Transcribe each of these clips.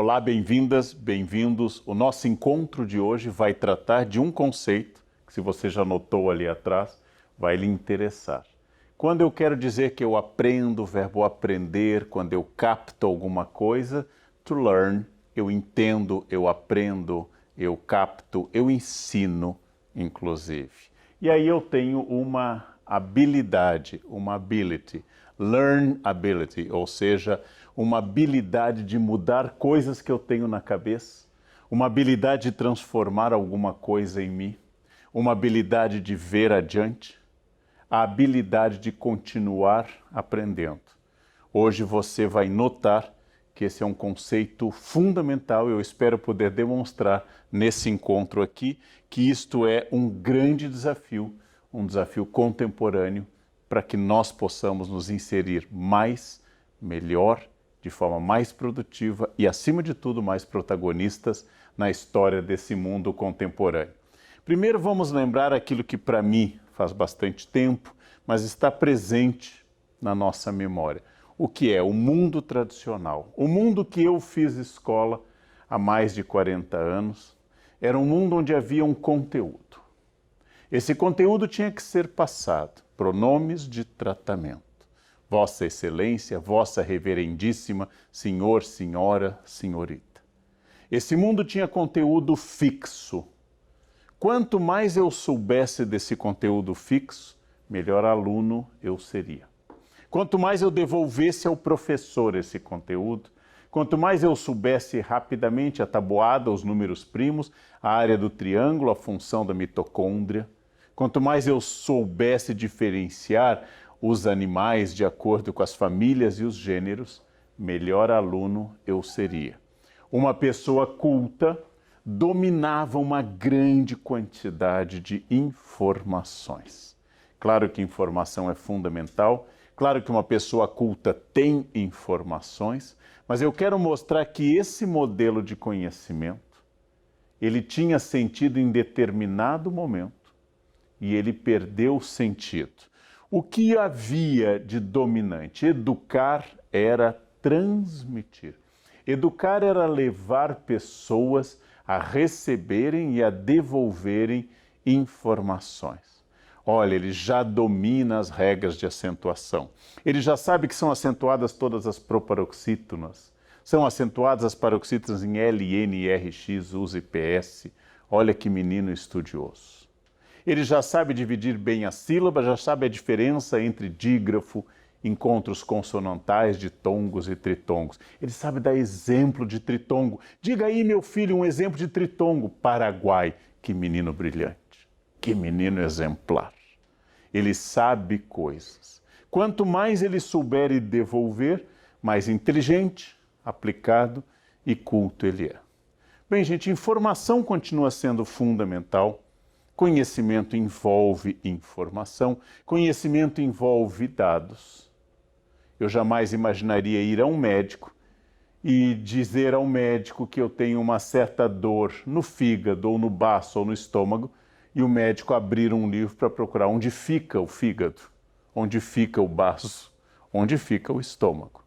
Olá, bem-vindas, bem-vindos. O nosso encontro de hoje vai tratar de um conceito que, se você já notou ali atrás, vai lhe interessar. Quando eu quero dizer que eu aprendo, o verbo aprender, quando eu capto alguma coisa, to learn, eu entendo, eu aprendo, eu capto, eu ensino, inclusive. E aí eu tenho uma habilidade, uma ability, learn ability, ou seja, uma habilidade de mudar coisas que eu tenho na cabeça, uma habilidade de transformar alguma coisa em mim, uma habilidade de ver adiante, a habilidade de continuar aprendendo. Hoje você vai notar que esse é um conceito fundamental. Eu espero poder demonstrar nesse encontro aqui que isto é um grande desafio, um desafio contemporâneo para que nós possamos nos inserir mais, melhor, de forma mais produtiva e, acima de tudo, mais protagonistas na história desse mundo contemporâneo. Primeiro vamos lembrar aquilo que para mim faz bastante tempo, mas está presente na nossa memória. O que é o mundo tradicional. O mundo que eu fiz escola há mais de 40 anos era um mundo onde havia um conteúdo. Esse conteúdo tinha que ser passado, pronomes de tratamento. Vossa Excelência, Vossa Reverendíssima, Senhor, Senhora, Senhorita. Esse mundo tinha conteúdo fixo. Quanto mais eu soubesse desse conteúdo fixo, melhor aluno eu seria. Quanto mais eu devolvesse ao professor esse conteúdo, quanto mais eu soubesse rapidamente a tabuada, os números primos, a área do triângulo, a função da mitocôndria, quanto mais eu soubesse diferenciar os animais de acordo com as famílias e os gêneros, melhor aluno eu seria. Uma pessoa culta dominava uma grande quantidade de informações. Claro que informação é fundamental, claro que uma pessoa culta tem informações, mas eu quero mostrar que esse modelo de conhecimento, ele tinha sentido em determinado momento e ele perdeu sentido. O que havia de dominante? Educar era transmitir. Educar era levar pessoas a receberem e a devolverem informações. Olha, ele já domina as regras de acentuação. Ele já sabe que são acentuadas todas as proparoxítonas. São acentuadas as paroxítonas em L, N, R, X, US e PS. Olha que menino estudioso. Ele já sabe dividir bem as sílabas, já sabe a diferença entre dígrafo, encontros consonantais, ditongos e tritongos. Ele sabe dar exemplo de tritongo. Diga aí, meu filho, um exemplo de tritongo. Paraguai. Que menino brilhante. Que menino exemplar. Ele sabe coisas. Quanto mais ele souber e devolver, mais inteligente, aplicado e culto ele é. Bem, gente, informação continua sendo fundamental. Conhecimento envolve informação, conhecimento envolve dados. Eu jamais imaginaria ir a um médico e dizer ao médico que eu tenho uma certa dor no fígado, ou no baço, ou no estômago, e o médico abrir um livro para procurar onde fica o fígado, onde fica o baço, onde fica o estômago.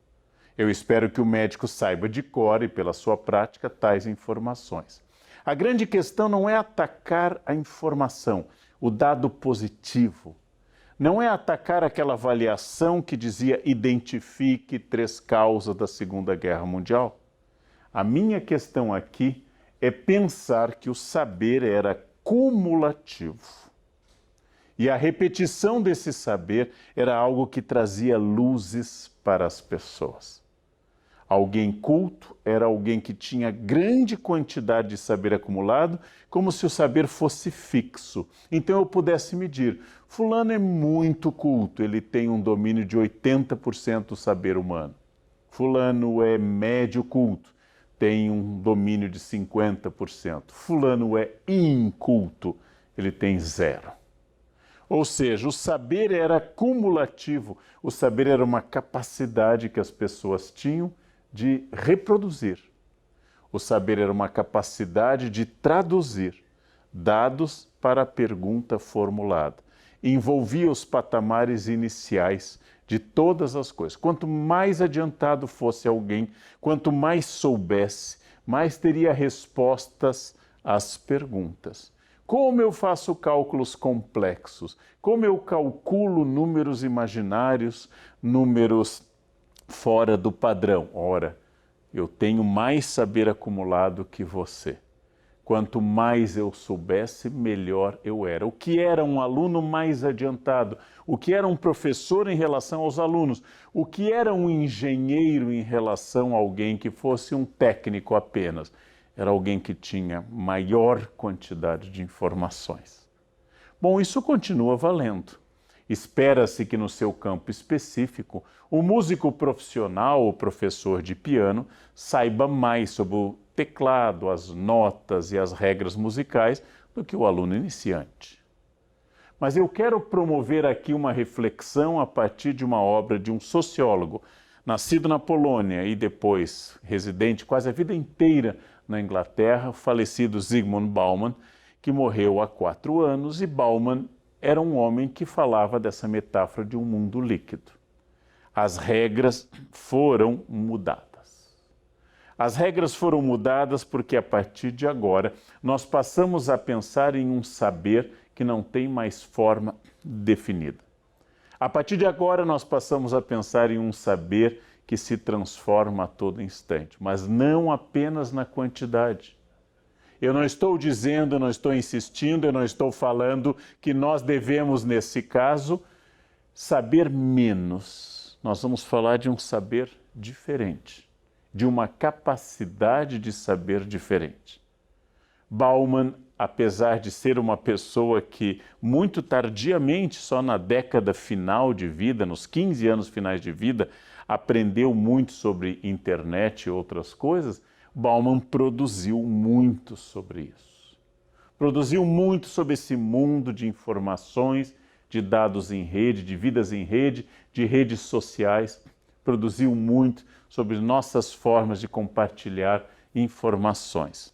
Eu espero que o médico saiba de cor e, pela sua prática, tais informações. A grande questão não é atacar a informação, o dado positivo. Não é atacar aquela avaliação que dizia identifique 3 causas da Segunda Guerra Mundial. A minha questão aqui é pensar que o saber era cumulativo. E a repetição desse saber era algo que trazia luzes para as pessoas. Alguém culto era alguém que tinha grande quantidade de saber acumulado, como se o saber fosse fixo. Então eu pudesse medir. Fulano é muito culto, ele tem um domínio de 80% do saber humano. Fulano é médio culto, tem um domínio de 50%. Fulano é inculto, ele tem 0%. Ou seja, o saber era cumulativo, o saber era uma capacidade que as pessoas tinham de reproduzir. O saber era uma capacidade de traduzir dados para a pergunta formulada. Envolvia os patamares iniciais de todas as coisas. Quanto mais adiantado fosse alguém, quanto mais soubesse, mais teria respostas às perguntas. Como eu faço cálculos complexos? Como eu calculo números imaginários, números fora do padrão? Ora, eu tenho mais saber acumulado que você. Quanto mais eu soubesse, melhor eu era. O que era um aluno mais adiantado? O que era um professor em relação aos alunos? O que era um engenheiro em relação a alguém que fosse um técnico apenas? Era alguém que tinha maior quantidade de informações. Bom, isso continua valendo. Espera-se que no seu campo específico, o músico profissional ou professor de piano saiba mais sobre o teclado, as notas e as regras musicais do que o aluno iniciante. Mas eu quero promover aqui uma reflexão a partir de uma obra de um sociólogo, nascido na Polônia e depois residente quase a vida inteira na Inglaterra, o falecido Zygmunt Bauman, que morreu há 4 anos, e Bauman era um homem que falava dessa metáfora de um mundo líquido. As regras foram mudadas. As regras foram mudadas porque a partir de agora nós passamos a pensar em um saber que não tem mais forma definida. A partir de agora nós passamos a pensar em um saber que se transforma a todo instante, mas não apenas na quantidade. Eu não estou dizendo, eu não estou insistindo, eu não estou falando que nós devemos, nesse caso, saber menos. Nós vamos falar de um saber diferente, de uma capacidade de saber diferente. Bauman, apesar de ser uma pessoa que muito tardiamente, só na década final de vida, nos 15 anos finais de vida, aprendeu muito sobre internet e outras coisas, Bauman produziu muito sobre isso. Produziu muito sobre esse mundo de informações, de dados em rede, de vidas em rede, de redes sociais. Produziu muito sobre nossas formas de compartilhar informações.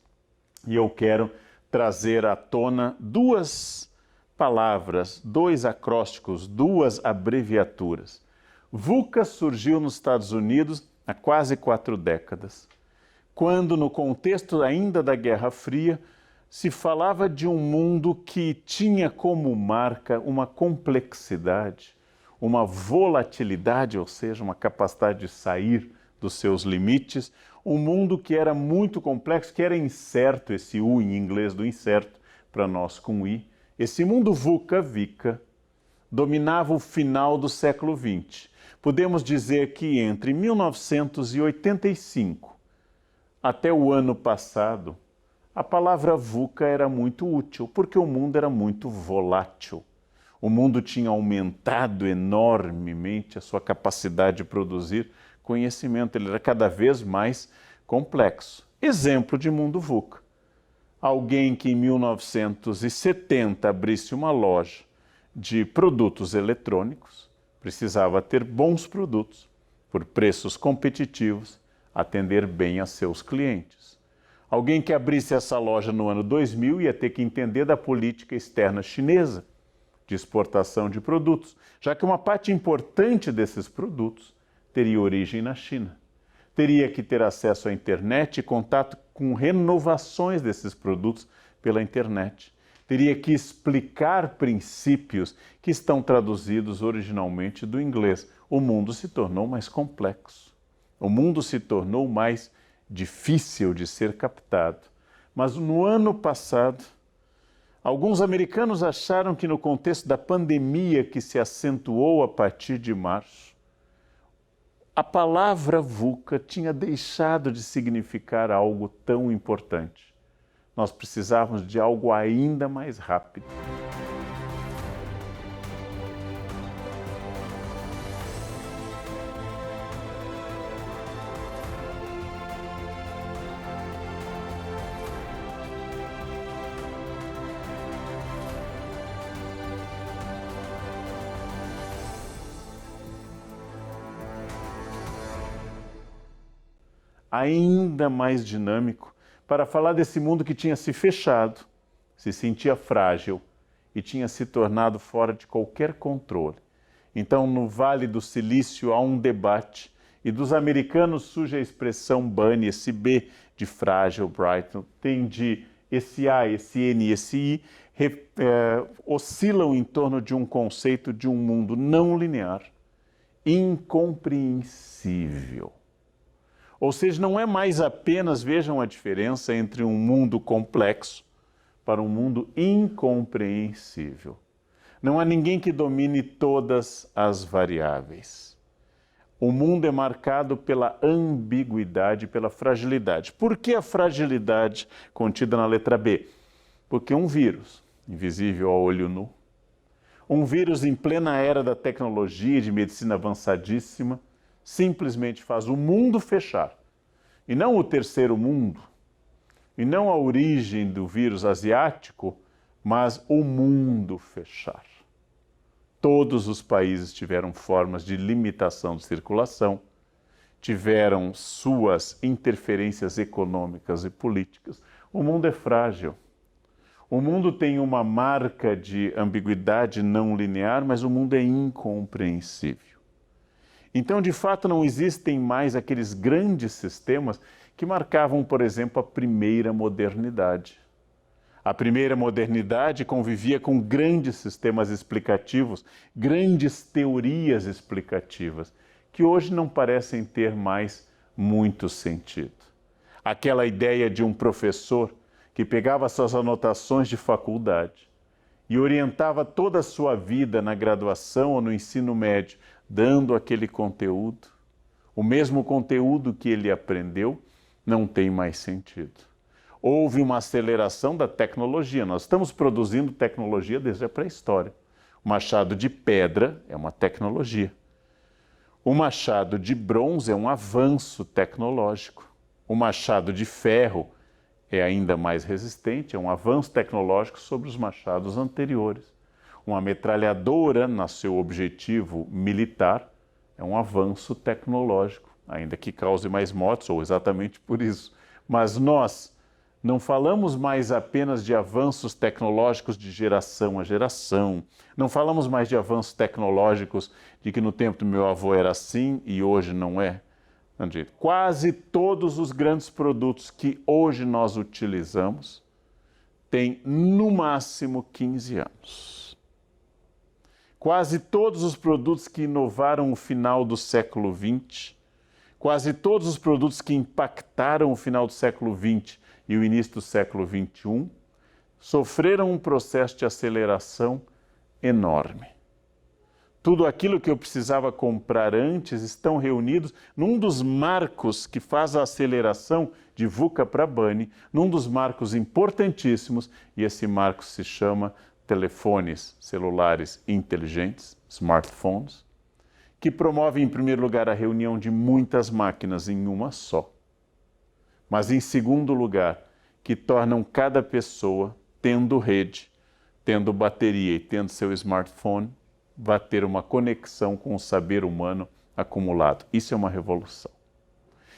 E eu quero trazer à tona 2 palavras, 2 acrósticos, 2 abreviaturas. VUCA surgiu nos Estados Unidos há quase 4 décadas, quando no contexto ainda da Guerra Fria se falava de um mundo que tinha como marca uma complexidade, uma volatilidade, ou seja, uma capacidade de sair dos seus limites, um mundo que era muito complexo, que era incerto, esse U em inglês do incerto, para nós com I. Esse mundo VUCA-VICA dominava o final do século XX. Podemos dizer que entre 1985 até o ano passado, a palavra VUCA era muito útil, porque o mundo era muito volátil. O mundo tinha aumentado enormemente a sua capacidade de produzir conhecimento, ele era cada vez mais complexo. Exemplo de mundo VUCA. Alguém que em 1970 abrisse uma loja de produtos eletrônicos precisava ter bons produtos, por preços competitivos, atender bem a seus clientes. Alguém que abrisse essa loja no ano 2000 ia ter que entender da política externa chinesa de exportação de produtos, já que uma parte importante desses produtos teria origem na China. Teria que ter acesso à internet e contato com renovações desses produtos pela internet. Teria que explicar princípios que estão traduzidos originalmente do inglês. O mundo se tornou mais complexo. O mundo se tornou mais difícil de ser captado. Mas no ano passado, alguns americanos acharam que no contexto da pandemia que se acentuou a partir de março, a palavra VUCA tinha deixado de significar algo tão importante. Nós precisávamos de algo ainda mais rápido. Ainda mais dinâmico, para falar desse mundo que tinha se fechado, se sentia frágil e tinha se tornado fora de qualquer controle. Então, no Vale do Silício há um debate E dos americanos surge a expressão bunny, esse B de frágil, Brighton, tem de esse A, esse N e esse I, oscilam em torno de um conceito de um mundo não linear, incompreensível. Ou seja, não é mais apenas, vejam a diferença entre um mundo complexo para um mundo incompreensível. Não há ninguém que domine todas as variáveis. O mundo é marcado pela ambiguidade, pela fragilidade. Por que a fragilidade contida na letra B? Porque um vírus, invisível ao olho nu, um vírus em plena era da tecnologia e de medicina avançadíssima, simplesmente faz o mundo fechar. E não o terceiro mundo, e não a origem do vírus asiático, mas o mundo fechar. Todos os países tiveram formas de limitação de circulação, tiveram suas interferências econômicas e políticas. O mundo é frágil. O mundo tem uma marca de ambiguidade não linear, mas o mundo é incompreensível. Então, de fato, não existem mais aqueles grandes sistemas que marcavam, por exemplo, a primeira modernidade. A primeira modernidade convivia com grandes sistemas explicativos, grandes teorias explicativas, que hoje não parecem ter mais muito sentido. Aquela ideia de um professor que pegava suas anotações de faculdade e orientava toda a sua vida na graduação ou no ensino médio, dando aquele conteúdo, o mesmo conteúdo que ele aprendeu, não tem mais sentido. Houve uma aceleração da tecnologia. Nós estamos produzindo tecnologia desde a pré-história. O machado de pedra é uma tecnologia. O machado de bronze é um avanço tecnológico. O machado de ferro é ainda mais resistente, é um avanço tecnológico sobre os machados anteriores. Uma metralhadora, no seu objetivo militar, é um avanço tecnológico, ainda que cause mais mortes, ou exatamente por isso. Mas nós não falamos mais apenas de avanços tecnológicos de geração a geração. Não falamos mais de avanços tecnológicos de que no tempo do meu avô era assim e hoje não é. Quase todos os grandes produtos que hoje nós utilizamos têm no máximo 15 anos. Quase todos os produtos que inovaram o final do século XX, quase todos os produtos que impactaram o final do século XX e o início do século XXI, sofreram um processo de aceleração enorme. Tudo aquilo que eu precisava comprar antes estão reunidos num dos marcos que faz a aceleração de VUCA para BANI, num dos marcos importantíssimos, e esse marco se chama telefones celulares inteligentes, smartphones, que promove, em primeiro lugar, a reunião de muitas máquinas em uma só. Mas, em segundo lugar, que tornam cada pessoa, tendo rede, tendo bateria e tendo seu smartphone, vai ter uma conexão com o saber humano acumulado. Isso é uma revolução.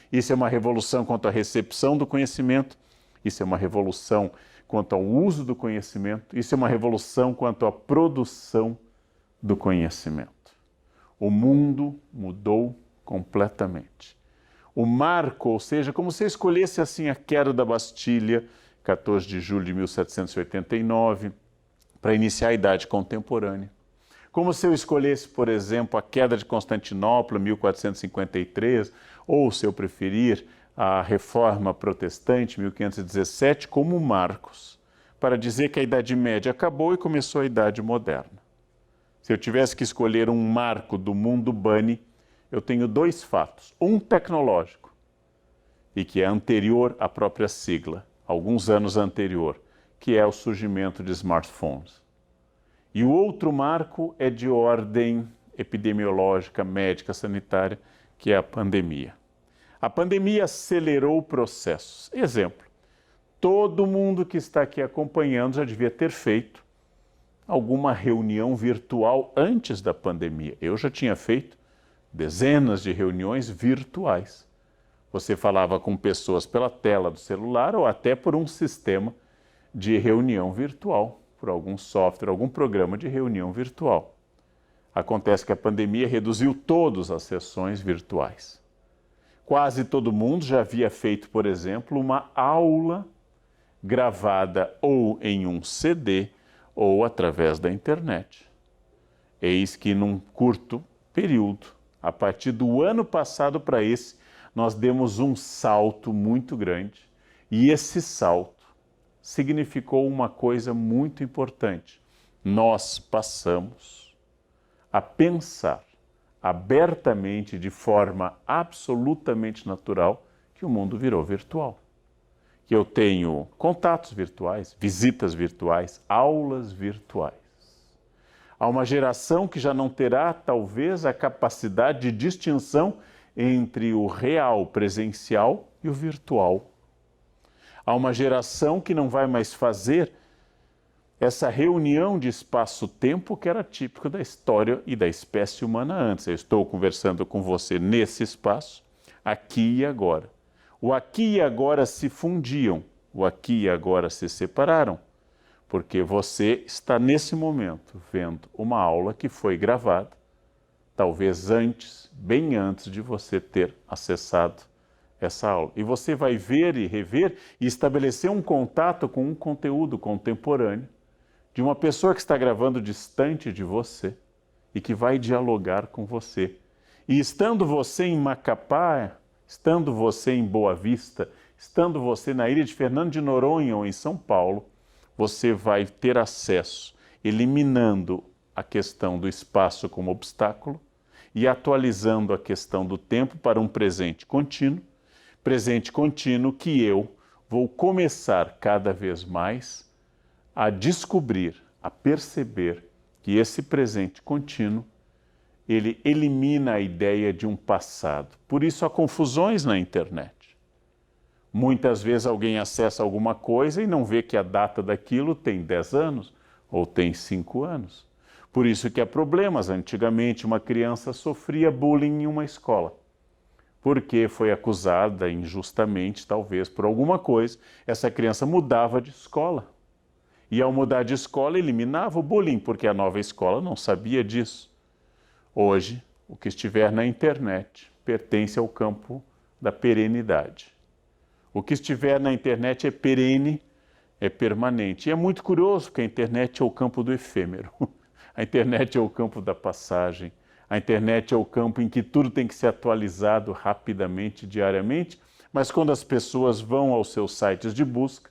Isso é uma revolução quanto à recepção do conhecimento, isso é uma revolução quanto ao uso do conhecimento, isso é uma revolução quanto à produção do conhecimento. O mundo mudou completamente. O marco, ou seja, como se escolhesse assim a queda da Bastilha, 14 de julho de 1789, para iniciar a Idade Contemporânea. Como se eu escolhesse, por exemplo, a queda de Constantinopla, 1453, ou, se eu preferir, a Reforma Protestante, 1517, como marcos, para dizer que a Idade Média acabou e começou a Idade Moderna. Se eu tivesse que escolher um marco do mundo BANI, eu tenho dois fatos. Um tecnológico, e que é anterior à própria sigla, alguns anos anterior, que é o surgimento de smartphones. E o outro marco é de ordem epidemiológica, médica, sanitária, que é a pandemia. A pandemia acelerou processos. Exemplo, todo mundo que está aqui acompanhando já devia ter feito alguma reunião virtual antes da pandemia. Eu já tinha feito dezenas de reuniões virtuais. Você falava com pessoas pela tela do celular ou até por um sistema de reunião virtual, por algum software, algum programa de reunião virtual. Acontece que a pandemia reduziu todas as sessões virtuais. Quase todo mundo já havia feito, por exemplo, uma aula gravada ou em um CD ou através da internet. Eis que num curto período, a partir do ano passado para esse, nós demos um salto muito grande e esse salto significou uma coisa muito importante. Nós passamos a pensar abertamente, de forma absolutamente natural, que o mundo virou virtual. Que eu tenho contatos virtuais, visitas virtuais, aulas virtuais. Há uma geração que já não terá, talvez, a capacidade de distinção entre o real, presencial e o virtual. Há uma geração que não vai mais fazer essa reunião de espaço-tempo que era típico da história e da espécie humana antes. Eu estou conversando com você nesse espaço, aqui e agora. O aqui e agora se fundiam, o aqui e agora se separaram, porque você está nesse momento vendo uma aula que foi gravada, talvez antes, bem antes de você ter acessado essa aula. E você vai ver e rever e estabelecer um contato com um conteúdo contemporâneo de uma pessoa que está gravando distante de você e que vai dialogar com você. E estando você em Macapá, estando você em Boa Vista, estando você na ilha de Fernando de Noronha ou em São Paulo, você vai ter acesso, eliminando a questão do espaço como obstáculo e atualizando a questão do tempo para um presente contínuo que eu vou começar cada vez mais a descobrir, a perceber que esse presente contínuo, ele elimina a ideia de um passado. Por isso há confusões na internet. Muitas vezes alguém acessa alguma coisa e não vê que a data daquilo tem 10 anos ou tem 5 anos. Por isso que há problemas. Antigamente uma criança sofria bullying em uma escola, porque foi acusada injustamente, talvez, por alguma coisa. Essa criança mudava de escola. E ao mudar de escola, eliminava o bullying, porque a nova escola não sabia disso. Hoje, o que estiver na internet pertence ao campo da perenidade. O que estiver na internet é perene, é permanente. E é muito curioso, porque a internet é o campo do efêmero. A internet é o campo da passagem. A internet é o campo em que tudo tem que ser atualizado rapidamente, diariamente. Mas quando as pessoas vão aos seus sites de busca,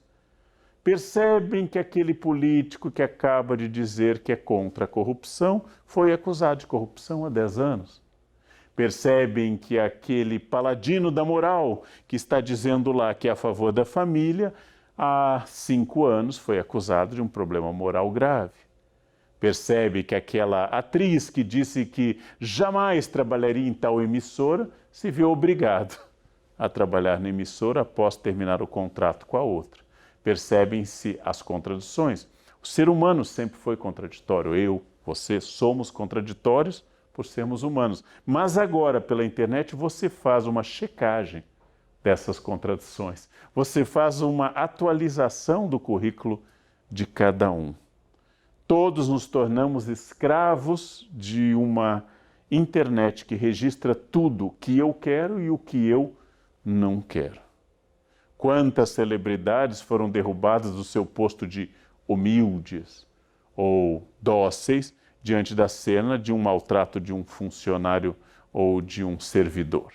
percebem que aquele político que acaba de dizer que é contra a corrupção foi acusado de corrupção há 10 anos. Percebem que aquele paladino da moral que está dizendo lá que é a favor da família, há 5 anos foi acusado de um problema moral grave. Percebe que aquela atriz que disse que jamais trabalharia em tal emissora se viu obrigado a trabalhar na emissora após terminar o contrato com a outra. Percebem-se as contradições. O ser humano sempre foi contraditório. Eu, você, somos contraditórios por sermos humanos. Mas agora, pela internet, você faz uma checagem dessas contradições. Você faz uma atualização do currículo de cada um. Todos nos tornamos escravos de uma internet que registra tudo o que eu quero e o que eu não quero. Quantas celebridades foram derrubadas do seu posto de humildes ou dóceis diante da cena de um maltrato de um funcionário ou de um servidor?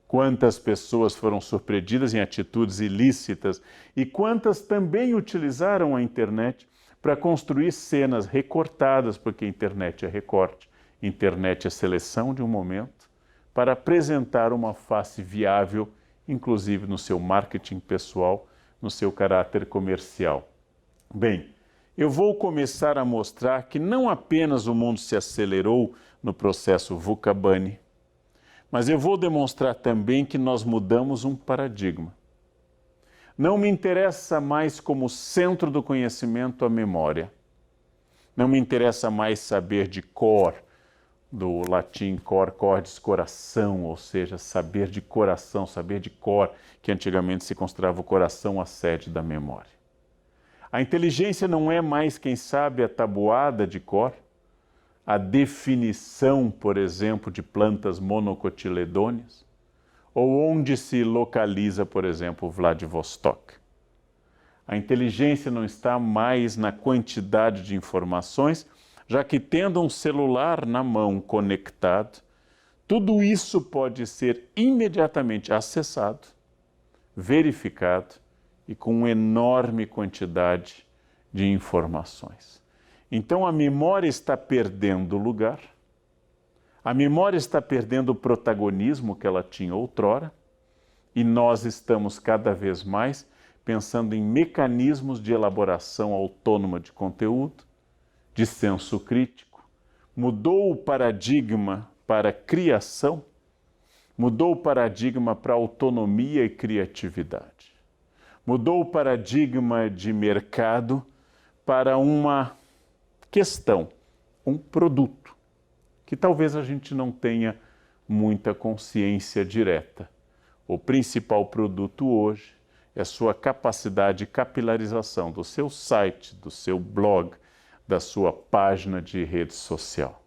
Quantas pessoas foram surpreendidas em atitudes ilícitas e quantas também utilizaram a internet para construir cenas recortadas, porque a internet é recorte, internet é seleção de um momento, para apresentar uma face viável, inclusive no seu marketing pessoal, no seu caráter comercial. Bem, eu vou começar a mostrar que não apenas o mundo se acelerou no processo VUCA-BANI, mas eu vou demonstrar também que nós mudamos um paradigma. Não me interessa mais como centro do conhecimento a memória. Não me interessa mais saber de cor, do latim cor, cordis, coração, ou seja, saber de coração, saber de cor, que antigamente se considerava o coração a sede da memória. A inteligência não é mais, quem sabe, a tabuada de cor, a definição, por exemplo, de plantas monocotiledôneas, ou onde se localiza, por exemplo, Vladivostok. A inteligência não está mais na quantidade de informações, já que tendo um celular na mão conectado, tudo isso pode ser imediatamente acessado, verificado e com uma enorme quantidade de informações. Então a memória está perdendo lugar, a memória está perdendo o protagonismo que ela tinha outrora, e nós estamos cada vez mais pensando em mecanismos de elaboração autônoma de conteúdo, de senso crítico. Mudou o paradigma para criação, mudou o paradigma para autonomia e criatividade. Mudou o paradigma de mercado para uma questão, um produto, que talvez a gente não tenha muita consciência direta. O principal produto hoje é a sua capacidade de capilarização do seu site, do seu blog, da sua página de rede social.